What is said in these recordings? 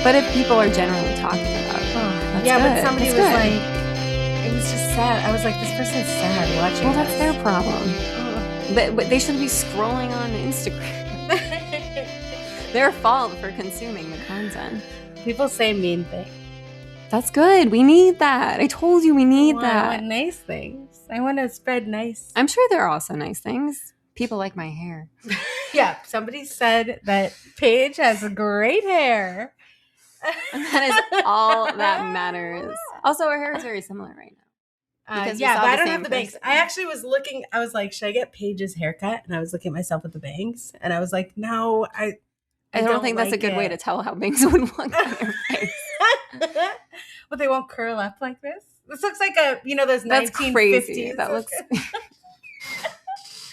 But if people are generally talking about it, that's yeah, good. but somebody That's was good. like, it was just sad. I was like, this person's sad watching. Well, that's this. their problem. But they shouldn't be scrolling on Instagram. Their fault for consuming the content. People say mean things. That's good. We need that. I told you we need that. I want nice things. I want to spread nice. I'm sure there are also nice things. People like my hair. Yeah, somebody said that Paige has great hair. And that is all that matters. Also, our hair is very similar right now. Because Yeah, we saw but I the don't same have the bangs. person. I actually was looking. I was like, should I get Paige's haircut? And I was looking at myself with the bangs, and I was like, no, I don't think that's like a good way it. to tell how bangs would look on your face. But they won't curl up like this. This looks like a, those 1950s. That's crazy. That looks.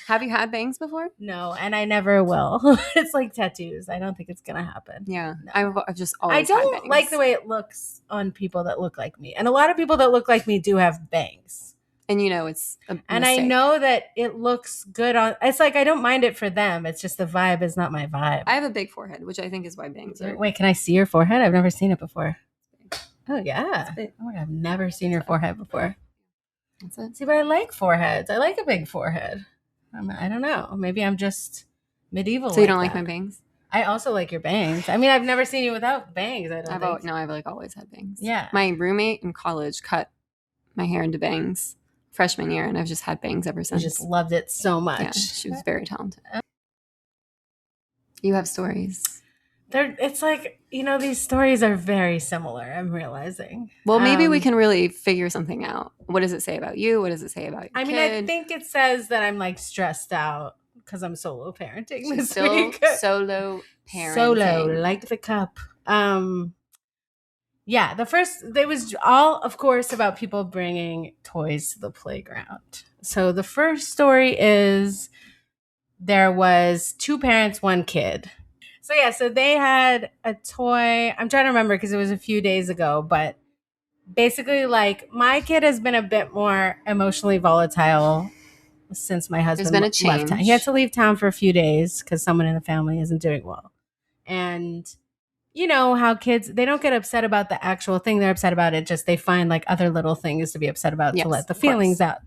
Have you had bangs before? No, and I never will. It's like tattoos. I don't think it's gonna happen. Yeah, No. I've just always. I had don't bangs. like the way it looks on people that look like me, and a lot of people that look like me do have bangs. And it's a And mistake. I know that it looks good on. It's like I don't mind it for them. It's just the vibe is not my vibe. I have a big forehead, which I think is why bangs are. Wait, can I see your forehead? I've never seen it before. Oh yeah. big. Oh my God, I've never seen your forehead before. That's it. See, but I like foreheads. I like a big forehead. I don't know. Maybe I'm just medieval. So you don't like that. my bangs? I also like your bangs. I mean, I've never seen you without bangs. I've always had bangs. Yeah. My roommate in college cut my hair into bangs freshman year, and I've just had bangs ever I since. just loved it so much. Yeah, she was very talented. You have stories. It's like, these stories are very similar, I'm realizing. Well, maybe we can really figure something out. What does it say about you? What does it say about your kid? I think it says that I'm like stressed out because I'm solo parenting She's this still week. solo parenting. Solo, like the cup. Yeah, there was all, of course, about people bringing toys to the playground. So the first story is there was 2 parents, 1 kid. So yeah, so they had a toy. I'm trying to remember because it was a few days ago, but basically, like, my kid has been a bit more emotionally volatile since my husband been a left change. town. He had to leave town for a few days because someone in the family isn't doing well. And you know how kids, they don't get upset about the actual thing they're upset about. It just, they find like other little things to be upset about to let the feelings out.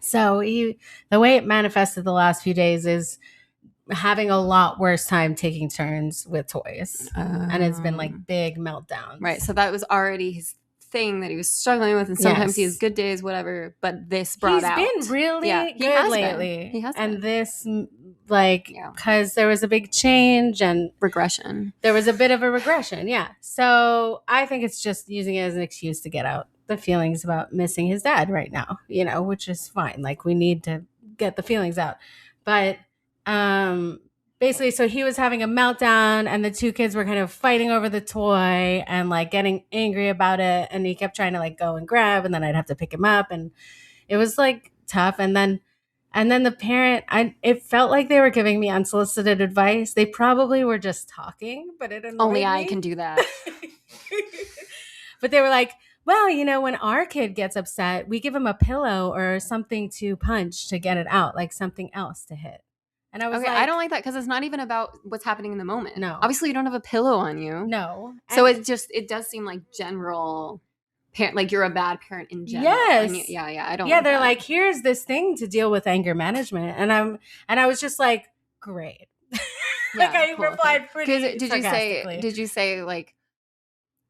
So the way it manifested the last few days is having a lot worse time taking turns with toys. And it's been like big meltdowns. Right. So that was already his thing that he was struggling with. And sometimes he has good days, whatever. But this brought out. He's been really good lately. He has and been. This, because there was a big change and regression. There was a bit of a regression. Yeah. So I think it's just using it as an excuse to get out the feelings about missing his dad right now, which is fine. Like, we need to get the feelings out. But, basically, so he was having a meltdown and the 2 kids were kind of fighting over the toy and like getting angry about it. And he kept trying to like go and grab, and then I'd have to pick him up. And it was like tough. And then the parent, it felt like they were giving me unsolicited advice. They probably were just talking, but it annoyed Only me. I can do that. But they were like, well, when our kid gets upset, we give him a pillow or something to punch to get it out, like something else to hit. And I was okay, I don't like that because it's not even about what's happening in the moment. No. Obviously, you don't have a pillow on you. No. So it does seem like general parent, like you're a bad parent in general. Yes. And yeah. I don't. Yeah, like they're that. like, here's this thing to deal with anger management, and I was just like, great. I replied pretty sarcastically. Did you say like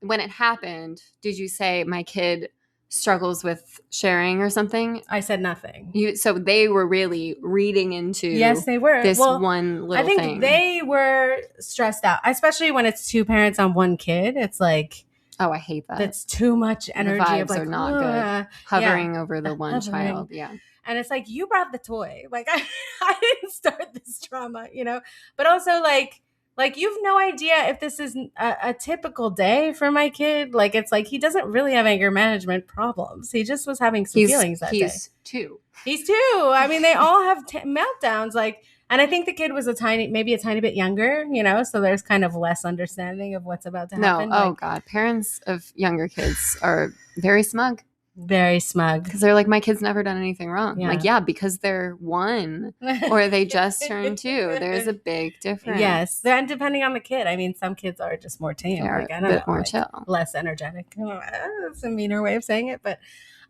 when it happened? Did you say my kid struggles with sharing or something? I said nothing. So they were really reading into yes, they were this one little thing. I think they were stressed out, especially when it's 2 parents on 1 kid. It's like, oh, I hate that. That's too much energy. The vibes of like, are not good. Hovering over the one child. Yeah. And it's like, you brought the toy. Like, I didn't start this drama, But also, like you've no idea if this is a typical day for my kid. Like, it's like he doesn't really have anger management problems. He just was having some feelings that day. He's 2. He's 2. I mean, they all have meltdowns. Like, and I think the kid was maybe a tiny bit younger, so there's kind of less understanding of what's about to happen. No, God. Parents of younger kids are very smug. Very smug. Because they're like, my kid's never done anything wrong. Yeah. Like, yeah, because they're 1 or they just turned 2. There's a big difference. Yes. And depending on the kid. I mean, some kids are just more tame. They're like, I a don't bit know, more like, chill. less energetic. That's a meaner way of saying it. But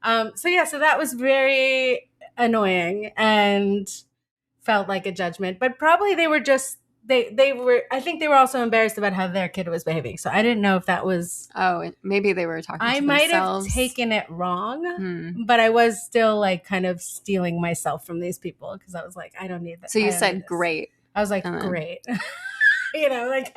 so that was very annoying and felt like a judgment. But probably they were just they were, I think they were also embarrassed about how their kid was behaving. So I didn't know if that was, maybe they were talking I to might themselves. have taken it wrong, but I was still like kind of stealing myself from these people because I was like, I don't need that. So you said great. I was like, great. Like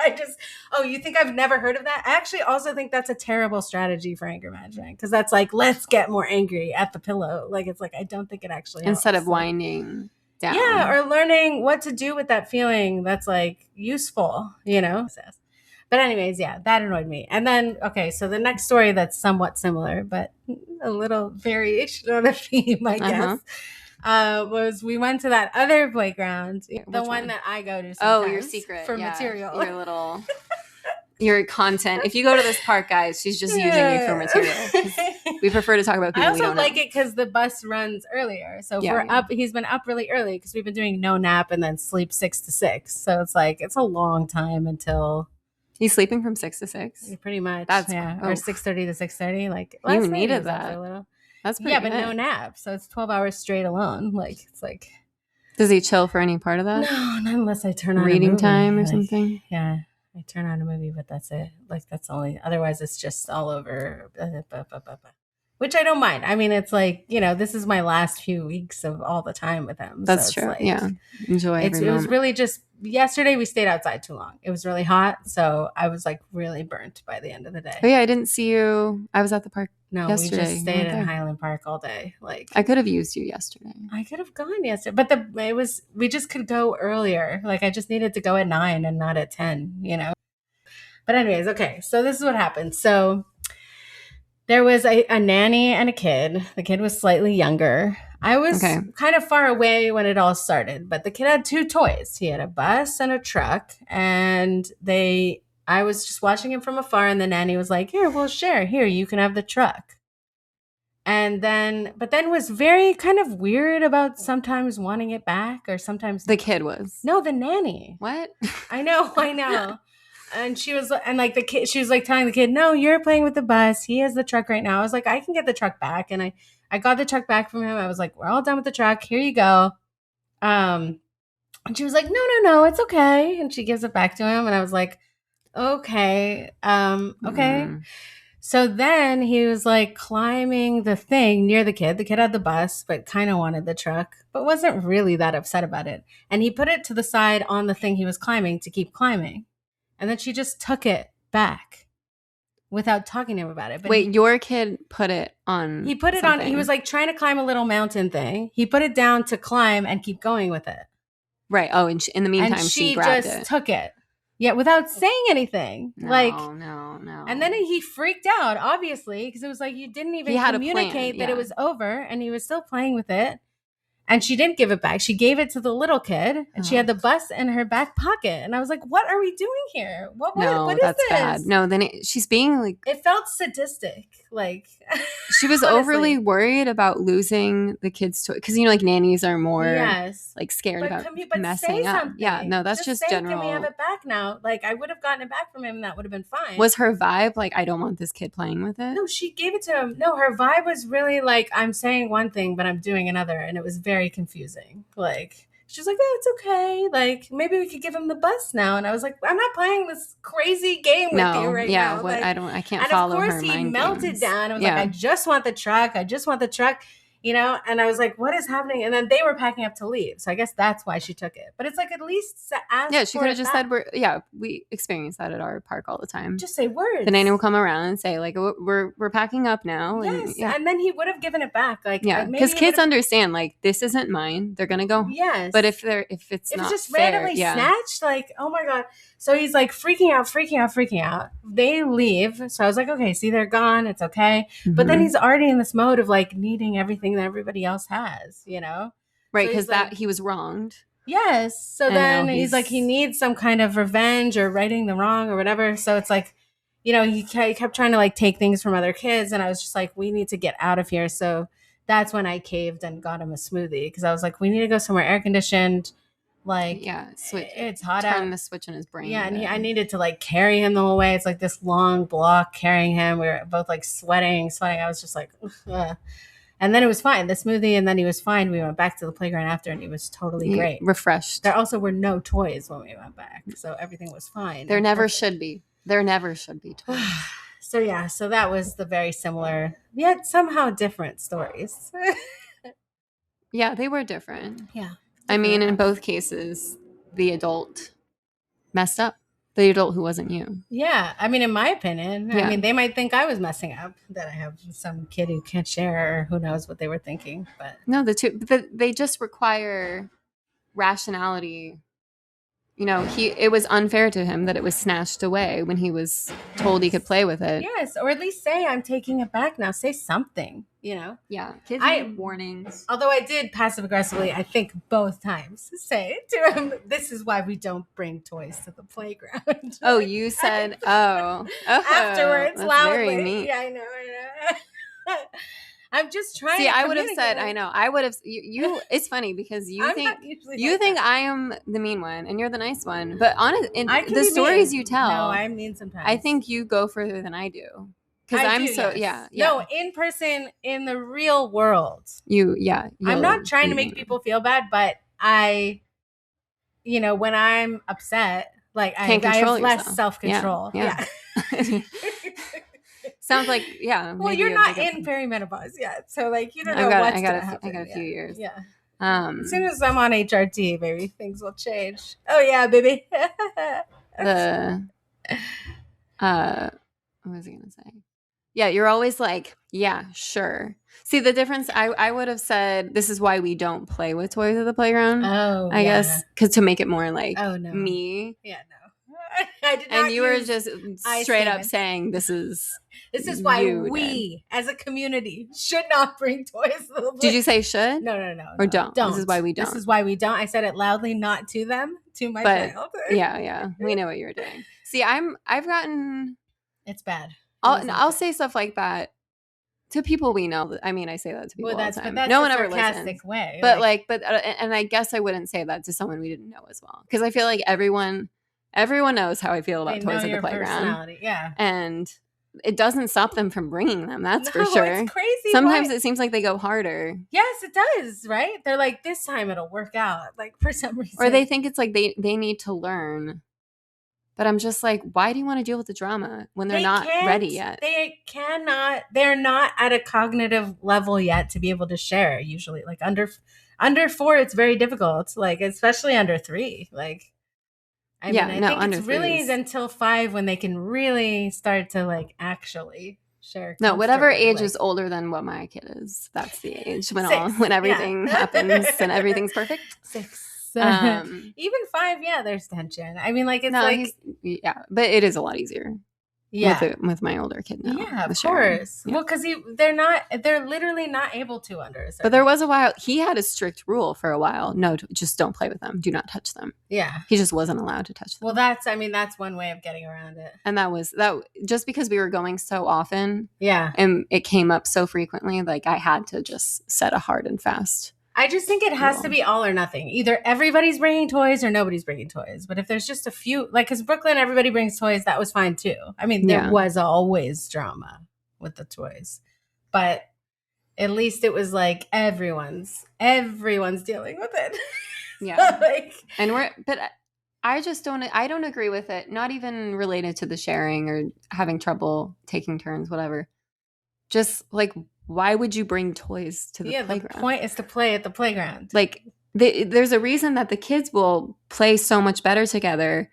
you think I've never heard of that? I actually also think that's a terrible strategy for anger management because that's like, let's get more angry at the pillow. Like, it's like, I don't think it actually helps. Instead of winding down. Yeah, or learning what to do with that feeling that's like useful, But anyways, yeah, that annoyed me. And then, okay, so the next story that's somewhat similar, but a little variation on a theme, I guess, was we went to that other playground, the one that I go to sometimes. Oh, your secret. For material. Your little... Your content. If you go to this park, guys, she's just using you for material. We prefer to talk about people. I also like it because the bus runs earlier. So he's been up really early because we've been doing no nap and then sleep 6 to 6. So it's like it's a long time until he's sleeping from 6 to 6. Pretty much. That's or 6:30 to 6:30. Like you needed that. For a little. That's pretty good. But no nap. So it's 12 hours straight alone. Like it's like. Does he chill for any part of that? No, not unless I turn on reading a movie, time or something. Yeah. I turn on a movie, but that's it. Like that's only. Otherwise, it's just all over. Which I don't mind. I mean, it's like this is my last few weeks of all the time with him. That's true. Like, yeah, enjoy. It was really just yesterday. We stayed outside too long. It was really hot, so I was like really burnt by the end of the day. Oh yeah, I didn't see you. I was at the park. No, yesterday. We just stayed in Highland Park all day. Like I could have used you yesterday. I could have gone yesterday, but we just could go earlier. Like I just needed to go at 9 and not at 10. But anyways, okay. So this is what happened. So there was a nanny and a kid. The kid was slightly younger. I was kind of far away when it all started, but the kid had 2 toys. He had a bus and a truck, and I was just watching him from afar, and the nanny was like, "Here, we'll share. Here, you can have the truck." And then was very kind of weird about sometimes wanting it back, or sometimes the kid was. No, the nanny. What? I know. And she was, and like the kid, she was like telling the kid, "No, you're playing with the bus. He has the truck right now." I was like, "I can get the truck back," and I got the truck back from him. I was like, "We're all done with the truck. Here you go." And she was like, "No, it's okay." And she gives it back to him, and I was like, "Okay, okay." So then he was like climbing the thing near the kid. The kid had the bus, but kind of wanted the truck, but wasn't really that upset about it. And he put it to the side on the thing he was climbing to keep climbing. And then she just took it back without talking to him about it. But wait, your kid put it on. He put it on. He was like trying to climb a little mountain thing. He put it down to climb and keep going with it. Right. Oh, and in the meantime, she grabbed just took it. Yeah, without saying anything. No. And then he freaked out, obviously, because it was like you didn't even communicate that it was over, and he was still playing with it. And she didn't give it back. She gave it to the little kid, and she had the bus in her back pocket. And I was like, "What are we doing here? What is that's this?" Bad. No, then she's being like. It felt sadistic. Like she was overly worried about losing the kids' toy because like nannies are more like scared about messing up. Something. Yeah, no, that's just say, general. Can we have it back now? Like I would have gotten it back from him, and that would have been fine. Was her vibe like, I don't want this kid playing with it? No, she gave it to him. No, her vibe was really like, I'm saying one thing, but I'm doing another, and it was very confusing. Like she's like, "Oh, it's okay. Like maybe we could give him the bus now." And I was like, "I'm not playing this crazy game with you right now." Like, I can't follow her mind. And of course, he melted down. I was like, "I just want the truck. I just want the truck." And I was like, "What is happening?" And then they were packing up to leave. So I guess that's why she took it. But it's like, at least ask. Yeah, she could have just said, we experience that at our park all the time. Just say words. The nanny will come around and say, like, we're packing up now. Yes. And then he would have given it back. Like, because kids understand, like, this isn't mine. They're going to go. Yes. But if it's not just fair, randomly snatched, like, oh my God. So he's like freaking out. They leave. So I was like, okay, see, they're gone. It's okay. Mm-hmm. But then he's already in this mode of like needing everything that everybody else has, Right, because so he was wronged. Yes. So then he's like, he needs some kind of revenge or righting the wrong or whatever. So it's like, he kept trying to like take things from other kids, and I was just like, we need to get out of here. So that's when I caved and got him a smoothie, because I was like, we need to go somewhere air conditioned. Like, switch. it's hot out. Turn the switch in his brain. Yeah, and I needed to like carry him the whole way. It's like this long block carrying him. We were both like sweating. I was just like, ugh. And then it was fine. The smoothie, and then he was fine. We went back to the playground after, and he was totally great. Refreshed. There also were no toys when we went back, so everything was fine. There never should be. There never should be toys. So that was the very similar, yet somehow different stories. Yeah, they were different. Yeah. I mean, in both cases, the adult messed up. The adult who wasn't you. Yeah. I mean, in my opinion, Yeah. I mean, they might think I was messing up, that I have some kid who can't share, or who knows what they were thinking. But no, they just require rationality. It was unfair to him that it was snatched away when he was told he could play with it. Yes, or at least say, I'm taking it back now. Say something, Yeah, kids need warnings. Although I did passive aggressively, I think both times, say to him, this is why we don't bring toys to the playground. Oh, you said, afterwards, that's loudly. Very mean. Yeah, I know. I'm just trying. See, to I would have said, I know. I would have. You. It's funny because you think I am the mean one and you're the nice one. But in the stories you tell, no, I'm mean sometimes. I think you go further than I do, because I'm so yes. No, in person, in the real world, I'm not trying to make people feel bad, but when I'm upset, like I have less self-control. Yeah. Sounds like, well, you're not in perimenopause yet, so like you don't know what's gonna happen. I got a few years. Yeah. As soon as I'm on HRT, maybe things will change. Oh yeah, baby. What was I gonna say? Yeah, you're always like, yeah, sure. See the difference? I would have said, this is why we don't play with toys at the playground. Oh, I guess because to make it more like me. Yeah, no. I did not. And you were just straight up saying, this is why we, as a community, should not bring toys. Did you say should? No. Or don't. This is why we don't. This is why we don't. I said it loudly, not to them, to my child. Yeah. We know what you were doing. See, I've gotten. It's bad. I'll say stuff like that to people we know. I mean, I say that to people all the time. That's no one ever listens. Way. But and I guess I wouldn't say that to someone we didn't know as well, because I feel like everyone knows how I feel about toys at the playground. Yeah. And it doesn't stop them from bringing them. That's for sure. It's crazy. Sometimes it seems like they go harder. Yes, it does. Right? They're like, this time it'll work out. Like for some reason. Or they think it's like they need to learn. But I'm just like, why do you want to deal with the drama when they're not ready yet? They cannot. They're not at a cognitive level yet to be able to share. Usually, like under 4, it's very difficult. Like especially under 3. Like. I think it's really until 5 when they can really start to like actually share. No, whatever age is older than what my kid is. That's the age when everything happens and everything's perfect. 6. Even 5, there's tension. I mean, like it's but it is a lot easier. Yeah, with my older kid now. Yeah, of course. Yeah. Well, because they're literally not able to under. But there was a while he had a strict rule for a while. No, just don't play with them. Do not touch them. Yeah, he just wasn't allowed to touch them. Well, that's one way of getting around it. And that was just because we were going so often. Yeah, and it came up so frequently. Like I had to just set a hard and fast. I just think it has to be all or nothing. Either everybody's bringing toys or nobody's bringing toys. But if there's just a few, like, because Brooklyn, everybody brings toys, that was fine too. I mean, there was always drama with the toys. But at least it was like everyone's dealing with it. Yeah. But I don't agree with it. Not even related to the sharing or having trouble taking turns, whatever. Just like, why would you bring toys to the playground? The point is to play at the playground. Like, there's a reason that the kids will play so much better together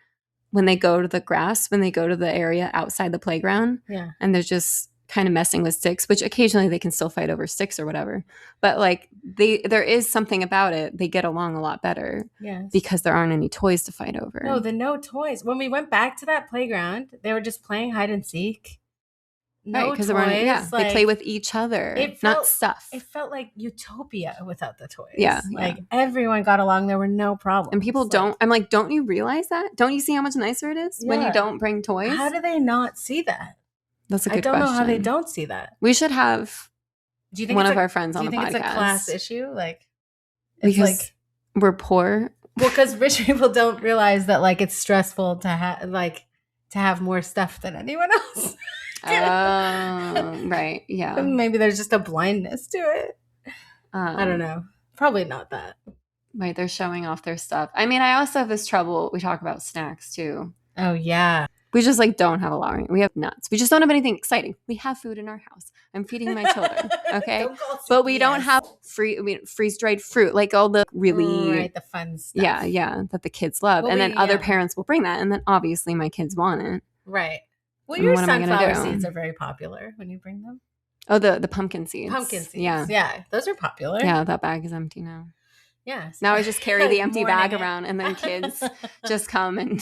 when they go to the grass, when they go to the area outside the playground. Yeah. And they're just kind of messing with sticks, which occasionally they can still fight over sticks or whatever. But like, there is something about it. They get along a lot better. Yes. Because there aren't any toys to fight over. No toys. When we went back to that playground, they were just playing hide and seek. no because toys. they play with each other, not stuff. It felt like utopia without the toys. Yeah, like everyone got along. There were no problems. And people don't. I'm like, don't you realize that? Don't you see how much nicer it is when you don't bring toys? How do they not see that? That's a good question. I don't know how they don't see that. We should have one of our friends on the podcast. Do you think it's a class issue? Like, it's because we're poor. Well, because rich people don't realize that like it's stressful to have more stuff than anyone else. Right. Yeah. Maybe there's just a blindness to it. I don't know. Probably not that. Right. They're showing off their stuff. I mean, I also have this trouble. We talk about snacks too. Oh, yeah. We just like don't have a lot. We have nuts. We just don't have anything exciting. We have food in our house. I'm feeding my children. Okay. But we don't have freeze-dried fruit, like all the really the fun stuff. Yeah. That the kids love. And then other parents will bring that. And then obviously my kids want it. Right. Well, your sunflower seeds are very popular when you bring them. Oh, the pumpkin seeds. Pumpkin seeds. Yeah. Yeah. Those are popular. Yeah. That bag is empty now. Yeah. So now I just carry the empty bag around and then kids just come and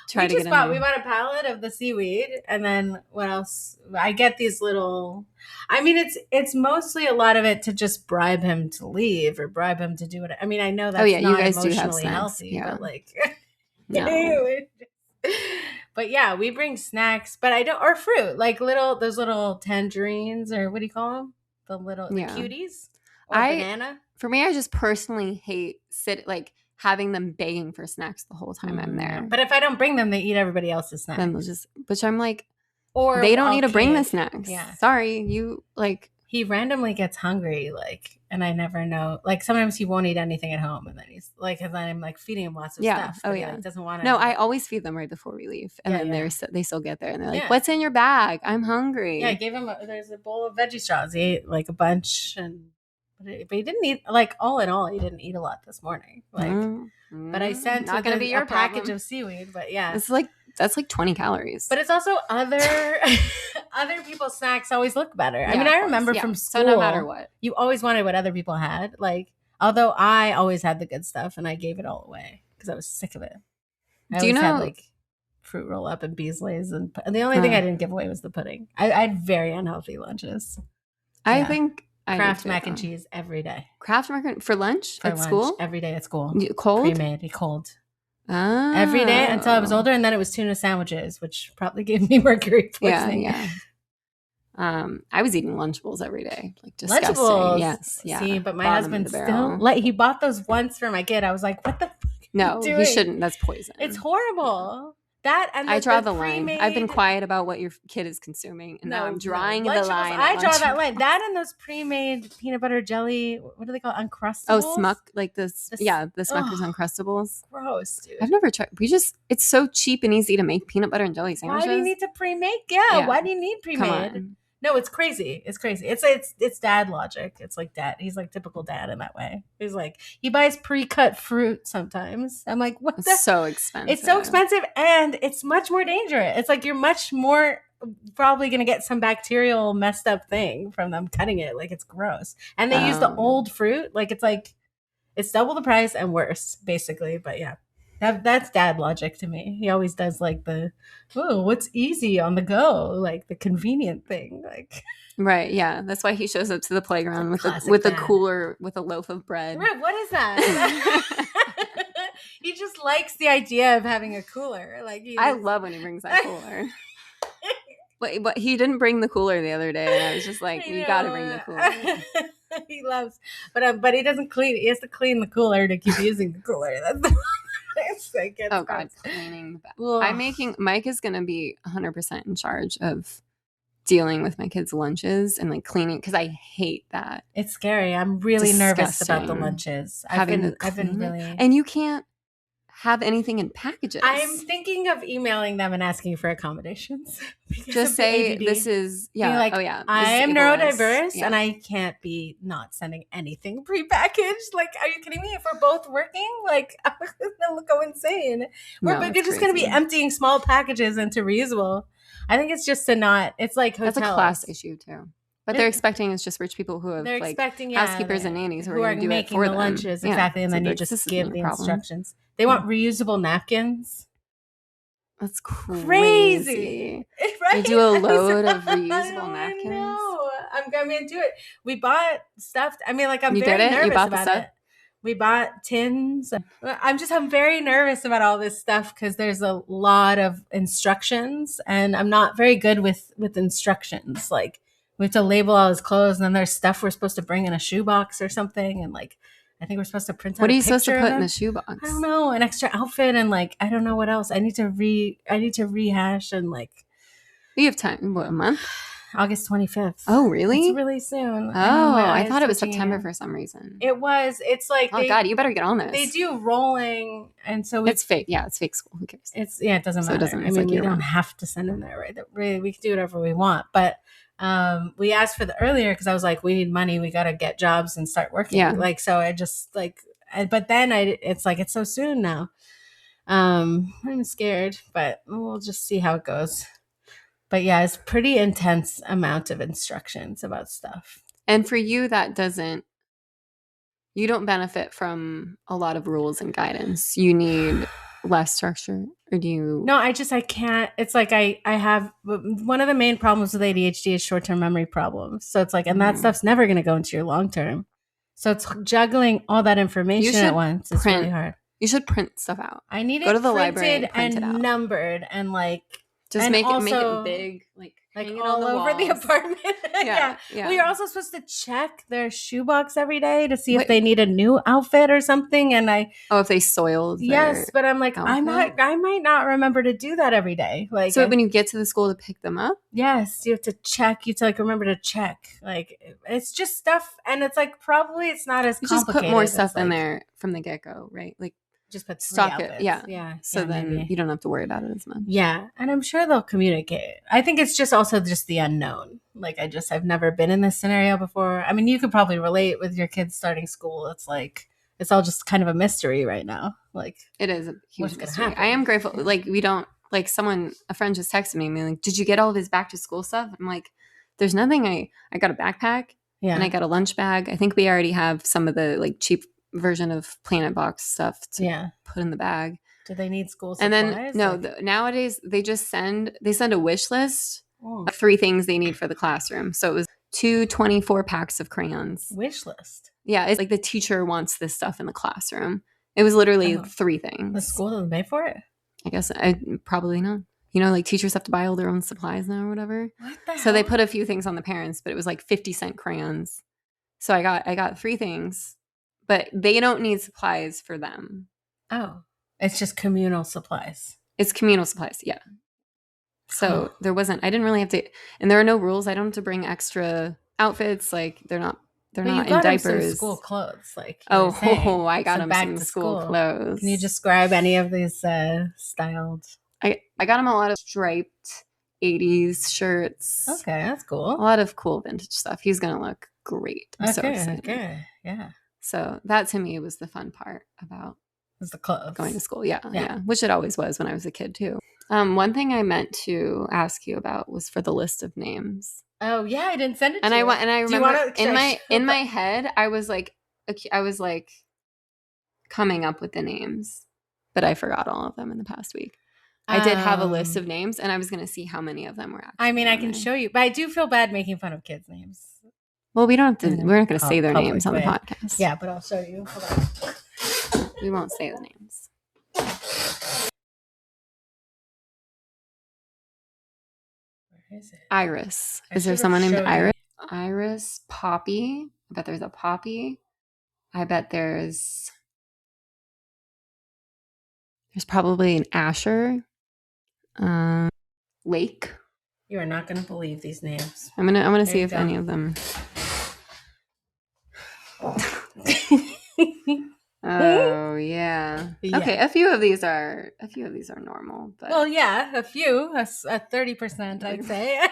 try to get in there. We bought a pallet of the seaweed, and then what else? I get these little. I mean, it's mostly a lot of it to just bribe him to leave or bribe him to do it. I mean, I know that's not you guys emotionally do have healthy, but like, no. But yeah, we bring snacks, but I don't or fruit like those little tangerines or what do you call them? The cuties or banana. For me, I just personally hate having them begging for snacks the whole time I'm there. But if I don't bring them, they eat everybody else's snacks. Then which I'm like, or they don't need to bring the snacks. Yeah. Sorry, you like. He randomly gets hungry, and I never know. Like sometimes he won't eat anything at home, and then he's like, and then I'm like feeding him lots of stuff. Oh yeah, he doesn't want to. No, I always feed them right before we leave, and then they still get there, and they're like, "What's in your bag? I'm hungry." Yeah, I gave him. There's a bowl of veggie straws. He ate like a bunch, but he didn't eat all in all. He didn't eat a lot this morning. But I sent not going to be your package of seaweed. But yeah, it's that's like 20 calories. But it's also other people's snacks always look better. I mean, I remember from school. So no matter what, you always wanted what other people had. Like, although I always had the good stuff, and I gave it all away because I was sick of it. I always had like fruit roll up and Beasley's, and the only thing I didn't give away was the pudding. I had very unhealthy lunches. I think. Kraft mac and cheese every day. Kraft mac for lunch at school? Every day at school. Cold? Pre-made, cold. Every day until I was older, and then it was tuna sandwiches, which probably gave me mercury poisoning. Yeah. I was eating Lunchables every day. Like disgusting. Lunchables. Yes. Yeah. See, but my husband still he bought those once for my kid. I was like, what the fuck are you doing? He shouldn't. That's poison. It's horrible. That and I draw the line. I've been quiet about what your kid is consuming, and now I'm drawing the line. I draw that line. That and those pre-made peanut butter jelly. What do they call Uncrustables? Oh, Smuck, like this. The Smucker's Uncrustables. Gross, dude. I've never tried. It's so cheap and easy to make peanut butter and jelly sandwiches. Why do you need to pre-make? Yeah. Why do you need pre-made? No, it's crazy. It's crazy. It's dad logic. It's like dad. He's like typical dad in that way. He's like, he buys pre-cut fruit sometimes. I'm like, what? It's so expensive. It's so expensive, and it's much more dangerous. It's like you're much more probably going to get some bacterial messed up thing from them cutting it. Like it's gross. And they use the old fruit. Like it's double the price and worse, basically. But yeah. That's dad logic to me. He always does like what's easy on the go, like the convenient thing, like. Right, yeah. That's why he shows up to the playground with a cooler with a loaf of bread. Right, what is that? He just likes the idea of having a cooler. I love when he brings that cooler. But he didn't bring the cooler the other day, and I was just like, you got to bring the cooler. He loves, but he doesn't clean. He has to clean the cooler to keep using the cooler. That's God, cleaning the bath. Mike is going to be 100% in charge of dealing with my kids' lunches and like cleaning, because I hate that. It's scary. I'm really nervous about the lunches. I've been really, and you can't have anything in packages. I'm thinking of emailing them and asking for accommodations. Just say this is I am neurodiverse and I can't be not sending anything prepackaged. Like, are you kidding me? If we're both working, like, I'm gonna go insane. We're just gonna be emptying small packages into reusable. I think it's just it's like hotels. That's a class issue too. But they're expecting it's just rich people who have housekeepers and nannies who are going to do it for them. Lunches, exactly, and then you just give the instructions. They want reusable napkins. That's crazy. Right? They do a load of reusable napkins. No, I'm going to do it. We bought stuff. I mean, like, I'm You very did it? You nervous bought the about stuff? it. We bought tins. I'm very nervous about all this stuff because there's a lot of instructions, and I'm not very good with instructions. Like, we have to label all his clothes, and then there's stuff we're supposed to bring in a shoebox or something, and like, I think we're supposed to print out. What are a you supposed to picture put of in him. the shoebox? I don't know, an extra outfit, and like, I don't know what else. I need to rehash, and like, You have time. What, a month? August 25th. Oh, really? It's really soon. Oh, I thought it was September for some reason. It was. It's like, oh God, you better get on this. They do rolling, and so it's fake. Yeah, it's fake school. Who cares? It doesn't matter. I mean, we don't have to send them there, right? We can do whatever we want, but we asked for the earlier because I was like, we need money. We got to get jobs and start working. Yeah. Like, so I just like, but then it's like, it's so soon now. I'm scared, but we'll just see how it goes. But yeah, it's pretty intense amount of instructions about stuff. And for you, you don't benefit from a lot of rules and guidance. You need less structure, or do you? No, I can't. It's like I have one of the main problems with ADHD is short-term memory problems. So it's like, and that stuff's never going to go into your long-term. So it's juggling all that information at once. It's really hard. You should print stuff out. I need go it to the printed library and print and it out. Numbered and like. Just and make it big, like all over the apartment. Yeah. Well, you're also supposed to check their shoebox every day to see if they need a new outfit or something. And if they soiled. Yes, but I'm like, I might not remember to do that every day. Like, so when you get to the school to pick them up, yes, you have to check. You have to like remember to check. Like, it's just stuff, and it's like probably it's not as complicated. Just put more stuff in there from the get go, right? Like. Just put stock it, so then maybe. You don't have to worry about it as much. Yeah, and I'm sure they'll communicate. I think it's just also just the unknown. Like, I've never been in this scenario before. I mean, you could probably relate with your kids starting school. It's like it's all just kind of a mystery right now. Like, it is a huge mystery. I am grateful. Like, we don't like a friend just texted me and be like, "Did you get all of his back to school stuff?" I'm like, "There's nothing. I got a backpack and I got a lunch bag. I think we already have some of the like cheap version of Planet Box stuff to put in the bag." Do they need school supplies? And then nowadays they just send a wish list of 3 things they need for the classroom. So it was 2 24 packs of crayons. Wish list. Yeah, it's like the teacher wants this stuff in the classroom. It was literally 3 things. The school doesn't pay for it? I guess probably not. You know, like teachers have to buy all their own supplies now or whatever. What the hell? So they put a few things on the parents, but it was like 50-cent crayons. So I got 3 things. But they don't need supplies for them. Oh, it's just communal supplies. It's communal supplies, yeah. So I didn't really have to, and there are no rules. I don't have to bring extra outfits. Like they're not in diapers. Some school clothes, like I got them some school clothes. Can you describe any of these styled? I got him a lot of striped 80s shirts. Okay, that's cool. A lot of cool vintage stuff. He's gonna look great. I'm so excited. Okay, yeah. So that to me was the fun part about the clothes. Going to school. Yeah. Which it always was when I was a kid too. One thing I meant to ask you about was for the list of names. Oh yeah, I didn't send it to you. And I remember in my head, I was like coming up with the names, but I forgot all of them in the past week. I did have a list of names, and I was going to see how many of them were actually. I mean, I can show you, but I do feel bad making fun of kids' names. Well, we don't have to. We're not going to say their names on the podcast. Yeah, but I'll show you. Hold on. We won't say the names. Where is it? Iris. Is there someone named Iris? Iris. Poppy. I bet there's a Poppy. I bet there's probably an Asher. Lake. You are not going to believe these names. I'm gonna see if any of them. Oh yeah. Okay, a few of these are normal, but well, yeah, a few, a 30%, I'd say.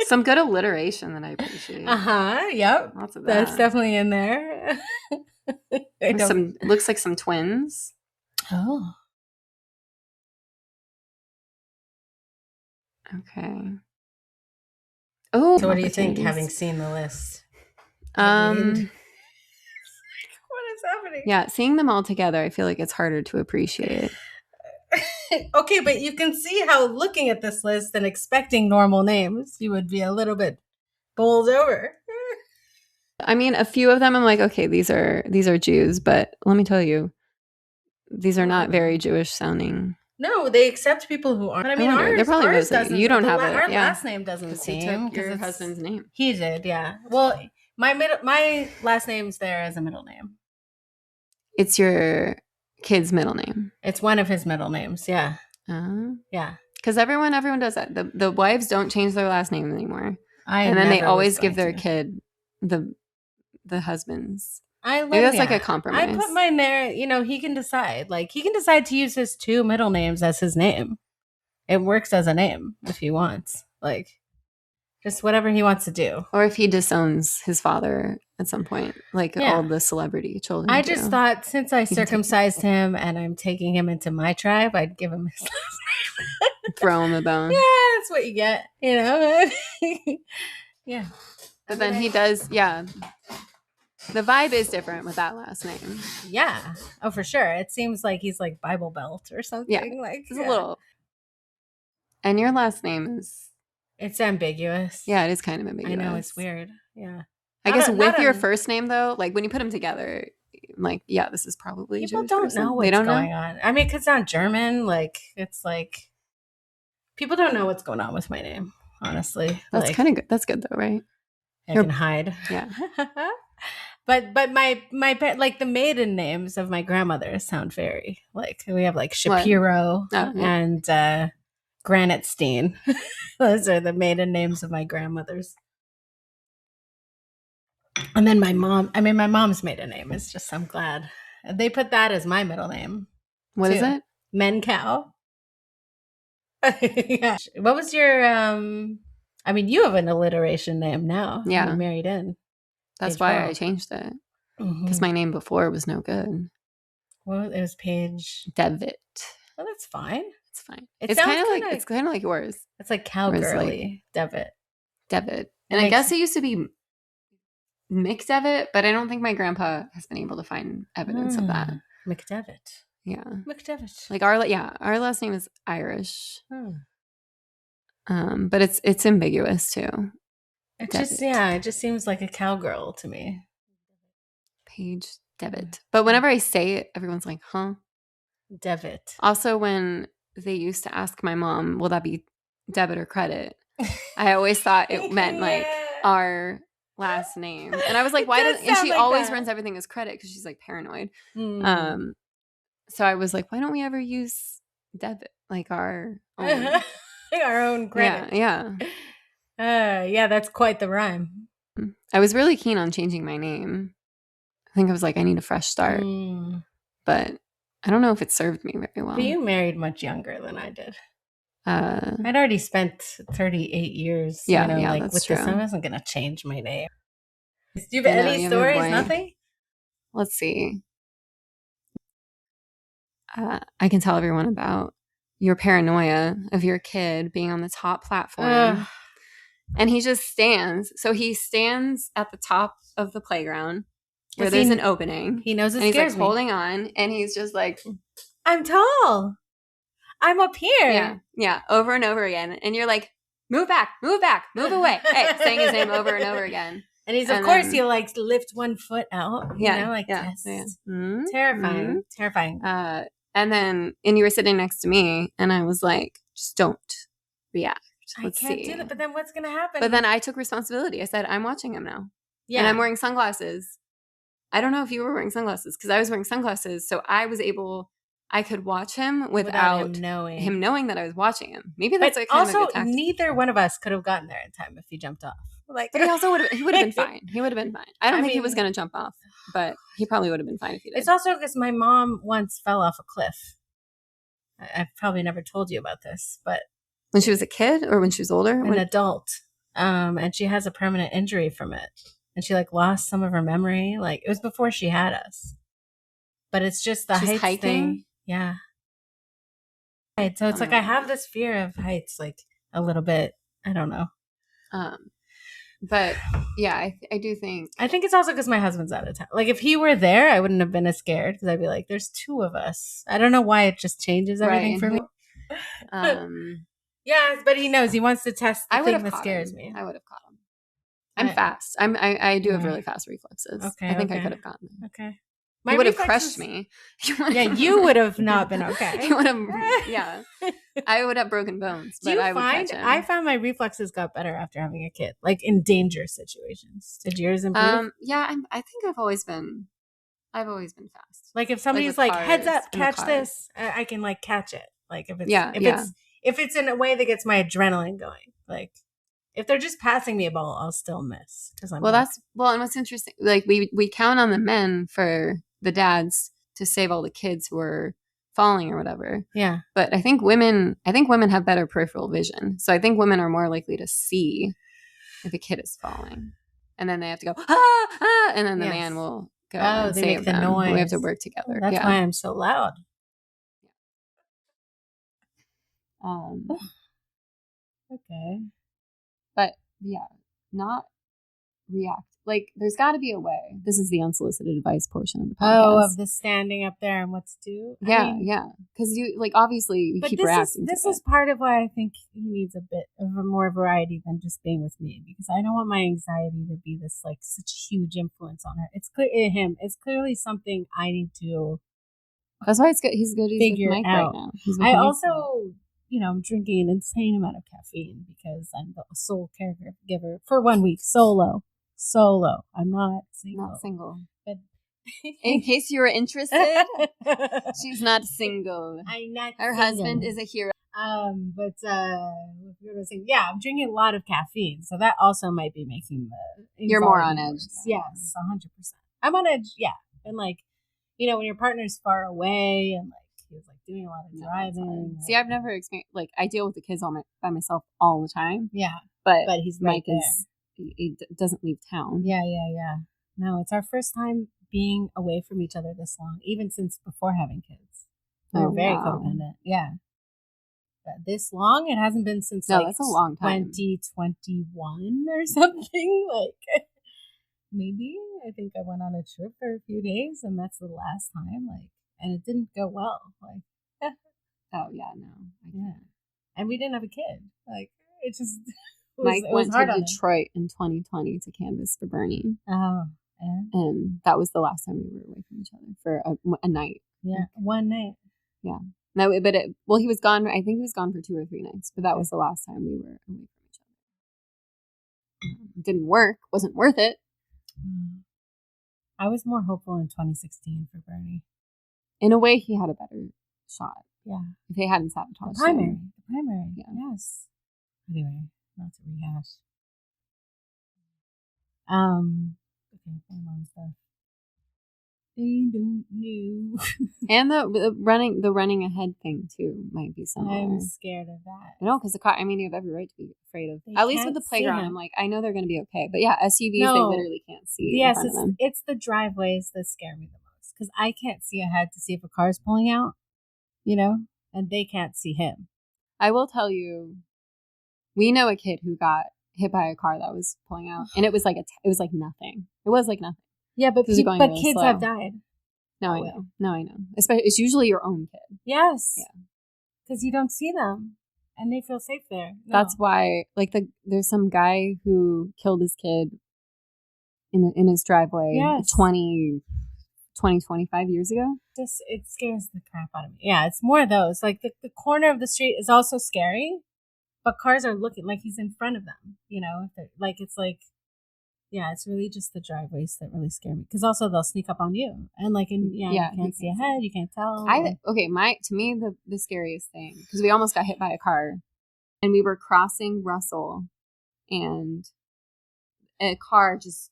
Some good alliteration that I appreciate. Yep. Lots of that. That's definitely in there. Looks like some twins. Oh. Okay. Oh. So what do you think, having seen the list? What is happening? Yeah, seeing them all together, I feel like it's harder to appreciate. Okay, but you can see how looking at this list and expecting normal names, you would be a little bit bowled over. I mean, a few of them I'm like, okay, these are Jews, but let me tell you, these are not very Jewish sounding. No, they accept people who aren't. But I mean, wonder, they're probably ours mostly, doesn't. you don't have our it, yeah. last name doesn't Because he seem took your husband's name. He did, yeah. Well, my last name's there as a middle name. It's your kid's middle name. It's one of his middle names, yeah. Yeah. Because everyone does that. The wives don't change their last name anymore. And then they never always was give their going to. kid the husband's. Maybe that's like a compromise. I put mine there. You know, he can decide. Like, he can decide to use his two middle names as his name. It works as a name if he wants. Like, just whatever he wants to do. Or if he disowns his father at some point, like all the celebrity children I do. just thought since I circumcised him and I'm taking him into my tribe, I'd give him his last name. Throw him a bone. Yeah, that's what you get, you know? Yeah. But then he does, yeah. The vibe is different with that last name. Yeah. Oh, for sure. It seems like he's like Bible Belt or something. Yeah. Like, it's a little. And your last name is... It's ambiguous. Yeah, it is kind of ambiguous. I know, it's weird. Yeah. I guess with your first name, though, like when you put them together, like, yeah, this is probably people Jewish don't person. know what's going on. I mean, 'cause it's not German. Like, it's like people don't know what's going on with my name. Honestly, that's kind of good. That's good, though, right? I can hide. Yeah. but my like the maiden names of my grandmothers sound very like we have like Shapiro and Granite Steen. Those are the maiden names of my grandmothers. And then my mom's maiden name is just, I'm glad. They put that as my middle name. What is it? Mencow. Yeah. What was your, I mean, you have an alliteration name now. Yeah. You're married in. That's why I changed it. Because my name before was no good. Well, it was Paige. Devitt. Well, that's fine. It's fine. It's kind of like yours. It's like cowgirly. Devitt. Devitt. And I guess it used to be McDevitt, but I don't think my grandpa has been able to find evidence of that. McDevitt. Yeah. McDevitt. Like our last name is Irish. But it's ambiguous too. It just seems like a cowgirl to me. Paige Devitt. But whenever I say it, everyone's like, huh? Devitt. Also, when they used to ask my mom, will that be debit or credit? I always thought it meant like our last name. And I was like, why don't, and she always runs everything as credit because she's like paranoid. So I was like, why don't we ever use debit? Like our own. Our own credit. Yeah. Yeah, that's quite the rhyme. I was really keen on changing my name. I think I was like, I need a fresh start. But I don't know if it served me very well. But you married much younger than I did. I'd already spent 38 years. Yeah, like that's with true. this, I wasn't going to change my name. Do you have any stories? Nothing? Let's see. I can tell everyone about your paranoia of your kid being on the top platform. And he just stands. So he stands at the top of the playground where there's an opening. He knows it and scares he's like holding on. And he's just like, I'm tall. I'm up here. Yeah. Over and over again. And you're like, move back, move away. Hey, saying his name over and over again. And he's, of course, he'll like lift one foot out. Yes. Terrifying. Terrifying. And you were sitting next to me, and I was like, just don't react. Let's I can't do that. But then what's going to happen? But then I took responsibility. I said, I'm watching him now. Yeah. And I'm wearing sunglasses. I don't know if you were wearing sunglasses because I was wearing sunglasses. So I could watch him without him knowing that I was watching him. Maybe that's kind of a good tactic. Neither one of us could have gotten there in time if he jumped off. But he also would have been fine. He would have been fine. I don't think he was going to jump off, but he probably would have been fine if he did. It's also because my mom once fell off a cliff. I've probably never told you about this, but when she was a kid or when she was older? An adult. And she has a permanent injury from it. And she like lost some of her memory. Like it was before she had us. But it's just the heights thing. Yeah. Right. So it's like I have this fear of heights, like a little bit. I don't know. But yeah, I do think. I think it's also because my husband's out of town. Like if he were there, I wouldn't have been as scared because I'd be like, "There's two of us." I don't know why it just changes everything for me. Yes, but he knows he wants to test the thing that scares me. I would have caught him. I'm fast. I do have really fast reflexes. Okay, I think I could have gotten him. Okay. He would have crushed me. Yeah, you would have not been okay. You would have, yeah. I would have broken bones. Do you find I found my reflexes got better after having a kid, like in danger situations? Did yours improve? Yeah, I think I've always been fast. Like if somebody's like heads up, catch this, I can like catch it. Like if it's if it's in a way that gets my adrenaline going. Like if they're just passing me a ball, I'll still miss because I'm and what's interesting, like we count on the men for the dads to save all the kids who are falling or whatever. Yeah. But I think women have better peripheral vision. So I think women are more likely to see if a kid is falling. And then they have to go, and then the man will go and save them. Noise. We have to work together. That's why I'm so loud. Okay. But yeah, not react. Like, there's got to be a way. This is the unsolicited advice portion of the podcast. Oh, of the standing up there and what to do? Yeah. Because you, like, obviously, you keep reacting This is part of why I think he needs a bit of a more variety than just being with me. Because I don't want my anxiety to be this, like, such a huge influence on her. It's clear him. It's clearly something I need to That's why it's good. He's with Mike out. Right now. I also... I'm drinking an insane amount of caffeine because I'm the sole caregiver for 1 week. Solo. I'm not single. But in case you were interested, she's not single. I'm not. Her husband is a hero. I'm drinking a lot of caffeine, so that also might be making the. You're more on edge. Yes, 100%. I'm on edge. Yeah, and like, when your partner's far away and like. He was like doing a lot of driving. See, I've never experienced, like, I deal with the kids by myself all the time. Yeah. But he's Mike he doesn't leave town. Yeah. No, it's our first time being away from each other this long, even since before having kids. We're very codependent. Yeah. But this long, it hasn't been since that's a long time. 2021 or something. Like, maybe. I think I went on a trip for a few days and that's the last time. Like, and it didn't go well. Like, oh yeah, no, and we didn't have a kid. Like, it just Mike went to Detroit in 2020 to canvas for Bernie. Oh, and that was the last time we were away from each other for a night. Yeah, one night. Yeah, no, but he was gone. I think he was gone for 2 or 3 nights, but that was the last time we were away from each other. It didn't work. Wasn't worth it. I was more hopeful in 2016 for Bernie. In a way, he had a better shot. Yeah. If they hadn't sabotaged the primary. Yeah. Yes. Anyway, not to rehash. Okay, mom stuff. They don't know. And the running ahead thing too might be similar. I'm scared of that. No, because the car. I mean, you have every right to be afraid of. At least with the playground, I'm like, I know they're going to be okay. But yeah, SUVs, they literally can't see. Yes, it's the driveways that scare me the most because I can't see ahead to see if a car's pulling out, and they can't see him. I will tell you, we know a kid who got hit by a car that was pulling out, and it was like nothing. It was like nothing. Yeah, but kids have died. No, I know. Especially, it's usually your own kid. Yes. Yeah. Because you don't see them, and they feel safe there. No. That's why, like, there's some guy who killed his kid in his driveway 20, 25 years ago. It scares the crap out of me. Yeah, it's more of those. Like, the corner of the street is also scary, but cars are looking like he's in front of them. It's like... Yeah, it's really just the driveways that really scare me. Because also they'll sneak up on you, and you can't see ahead, you can't tell. To me the scariest thing, because we almost got hit by a car, and we were crossing Russell, and a car just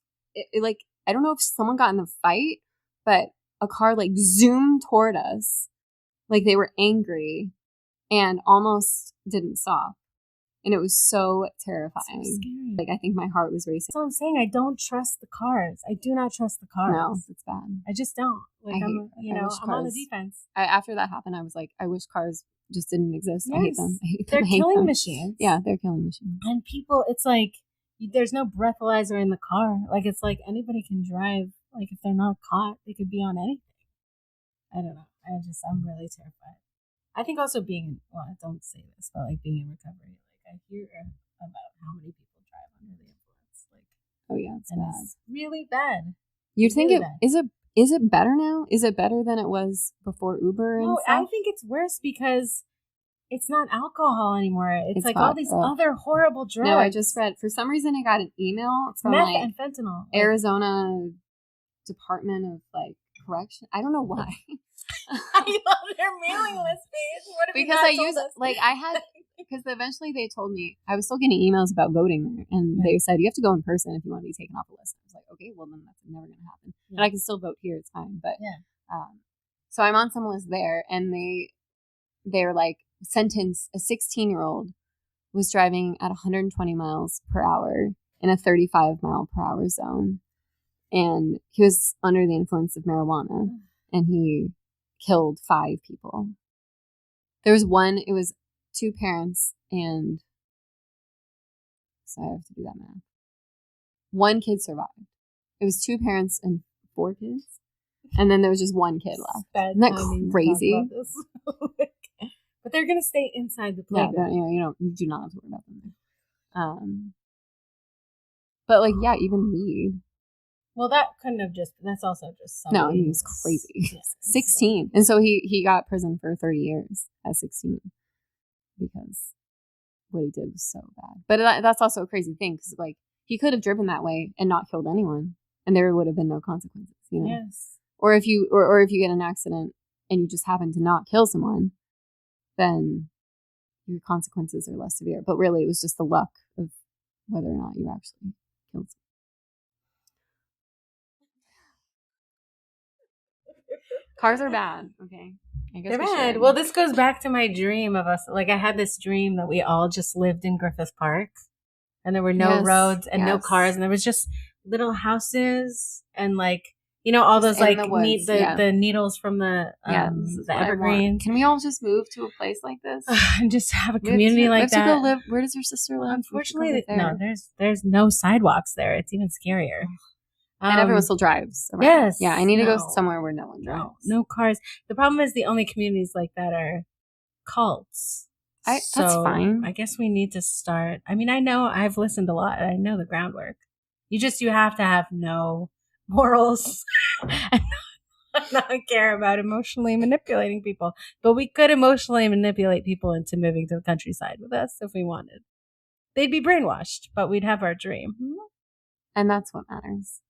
I don't know if someone got in the fight, but a car like zoomed toward us, like they were angry, and almost didn't stop. And it was so terrifying. So scary. Like, I think my heart was racing. That's what I'm saying. I don't trust the cars. I do not trust the cars. No, it's bad. I just don't. Like, I'm on the defense. After that happened, I was like, I wish cars just didn't exist. Yes. I hate them. They're killing machines. Yeah, they're killing machines. And people, it's like, there's no breathalyzer in the car. Like, it's like anybody can drive. Like, if they're not caught, they could be on anything. I don't know. I'm really terrified. I think also I don't say this, but like being in recovery, like I hear about how many people drive under the influence. Like, oh yeah, it's bad. It's really bad. You'd think really is it better now? Is it better than it was before Uber and stuff? I think it's worse because it's not alcohol anymore. It's like all these other horrible drugs. No, I just read, for some reason I got an email. It's from meth and fentanyl. Arizona Department of like Correction. I don't know why. I love their mailing list page. What if because I use like I had because eventually they told me I was still getting emails about voting there, and they said you have to go in person if you want to be taken off the list. I was like, okay, well then that's never going to happen. And I can still vote here; it's fine. But so I'm on some list there, and they're like sentence a 16-year-old was driving at 120 miles per hour in a 35 mile per hour zone, and he was under the influence of marijuana, and he killed 5 people. There was it was 2 parents, and so I have to do that math. 1 kid survived. It was 2 parents and 4 kids, and then there was just 1 kid left. Isn't that crazy? But they're gonna stay inside the playground. Yeah, you do not have to worry about them. But like, yeah, even weed. Well, that's also just no, he was crazy. Yeah, 16. And so he got prison for 30 years at 16 because what he did was so bad. But that's also a crazy thing because like he could have driven that way and not killed anyone, and there would have been no consequences, Yes. Or if you get in an accident and you just happen to not kill someone, then your consequences are less severe. But really, it was just the luck of whether or not you actually killed someone. Cars are bad. Okay. I guess they're bad. Well, this goes back to my dream of us. Like, I had this dream that we all just lived in Griffith Park, and there were no roads and no cars, and there was just little houses and like all those like the needles from the evergreens. Can we all just move to a place like this and just have a community like that? To go live. Where does your sister live? Unfortunately, no. There's no sidewalks there. It's even scarier. And everyone still drives around. Yes. Yeah, I need to go somewhere where no one drives. No cars. The problem is the only communities like that are cults. That's fine. I guess we need to start. I mean, I know I've listened a lot. I know the groundwork. You have to have no morals and not care about emotionally manipulating people. But we could emotionally manipulate people into moving to the countryside with us if we wanted. They'd be brainwashed, but we'd have our dream. And that's what matters.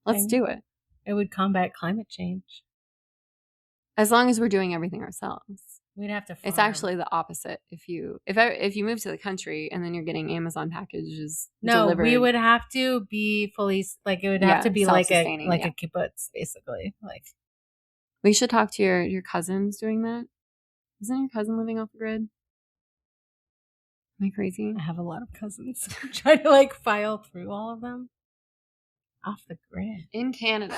Let's do it. It would combat climate change. As long as we're doing everything ourselves. We'd have to farm. It's actually the opposite. If you move to the country and then you're getting Amazon packages delivered. We would have to be fully like it would have to be like a kibbutz, basically. Like we should talk to your cousins doing that. Isn't your cousin living off the grid? Am I crazy? I have a lot of cousins. I'm trying to like file through all of them. Off the grid. In Canada.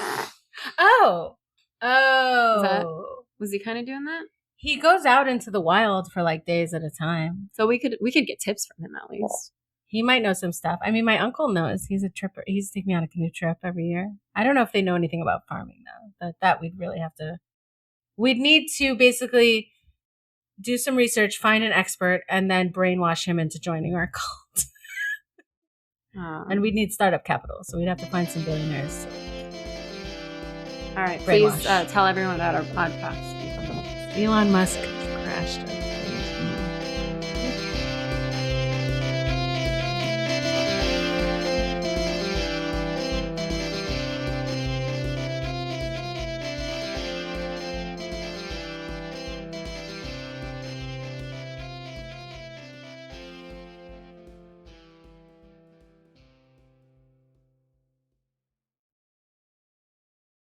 Oh. Was he kind of doing that? He goes out into the wild for like days at a time. So we could get tips from him at least. He might know some stuff. I mean, my uncle knows. He's a tripper. He's taking me on a canoe trip every year. I don't know if they know anything about farming though. That we'd really have to. We'd need to basically do some research, find an expert, and then brainwash him into joining our cult. And we'd need startup capital, so we'd have to find some billionaires. All right, please tell everyone about our podcast. Elon Musk crashed it.